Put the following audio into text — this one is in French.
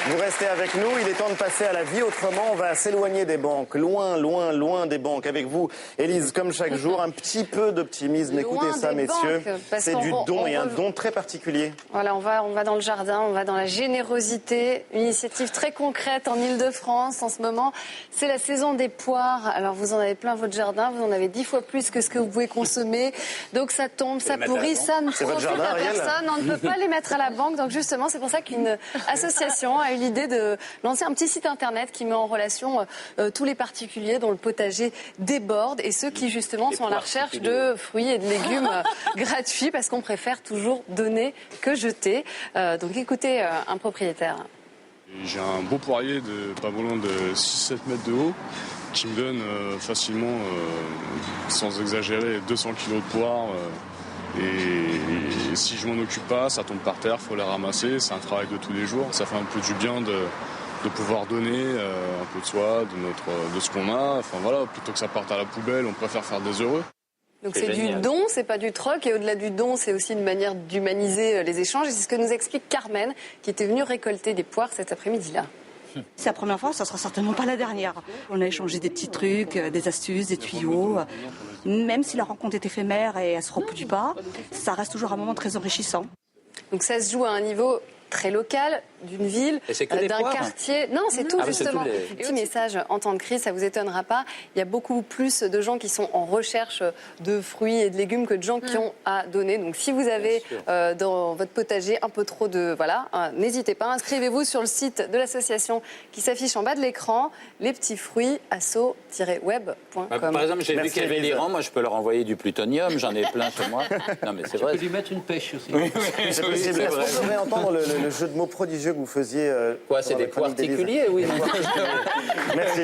Vous restez avec nous, il est temps de passer à la vie autrement. On va s'éloigner des banques, loin, loin, loin des banques. Avec vous, Élise, comme chaque jour, un petit peu d'optimisme. Écoutez ça, messieurs, c'est du don et un don très particulier. Voilà, on va dans le jardin, on va dans la générosité. Une initiative très concrète en Ile-de-France en ce moment. C'est la saison des poires. Alors vous en avez plein votre jardin, vous en avez 10 fois plus que ce que vous pouvez consommer. Donc ça tombe, ça pourrit, ça ne profite à personne. On ne peut pas les mettre à la banque. Donc justement, c'est pour ça qu'une association a eu l'idée de lancer un petit site internet qui met en relation tous les particuliers dont le potager déborde et ceux qui justement sont à la recherche de fruits et de légumes gratuits parce qu'on préfère toujours donner que jeter. Donc écoutez un propriétaire. J'ai un beau poirier de pas loin de 6-7 mètres de haut qui me donne facilement, sans exagérer, 200 kilos de poires. Et si je m'en occupe pas, ça tombe par terre, faut les ramasser. C'est un travail de tous les jours. Ça fait un peu du bien de pouvoir donner un peu de soi, de ce qu'on a. Enfin voilà, plutôt que ça parte à la poubelle, on préfère faire des heureux. Donc c'est du don, c'est pas du troc. Et au-delà du don, c'est aussi une manière d'humaniser les échanges. Et c'est ce que nous explique Carmen, qui était venue récolter des poires cet après-midi-là. C'est la première fois, ça sera certainement pas la dernière. On a échangé des petits trucs, des astuces, des tuyaux. Même si la rencontre est éphémère et elle se reproduit pas, ça reste toujours un moment très enrichissant. Donc ça se joue à un niveau très local, d'une ville, d'un quartier. Non, c'est tout justement. Petit message en temps de crise, ça vous étonnera pas. Il y a beaucoup plus de gens qui sont en recherche de fruits et de légumes que de gens qui ont à donner. Donc si vous avez dans votre potager un peu trop de... Voilà, n'hésitez pas, inscrivez-vous sur le site de l'association qui s'affiche en bas de l'écran, les petits fruits asso-web.com. Par exemple, j'ai vu qu'il y avait l'Iran, moi je peux leur envoyer du plutonium, j'en ai plein chez moi. Non mais c'est vrai. Tu peux lui mettre une pêche aussi. C'est possible. Est-ce qu'on pourrait entendre le jeu de mots prodigieux que vous faisiez Quoi, c'est des poires particuliers, oui. Merci.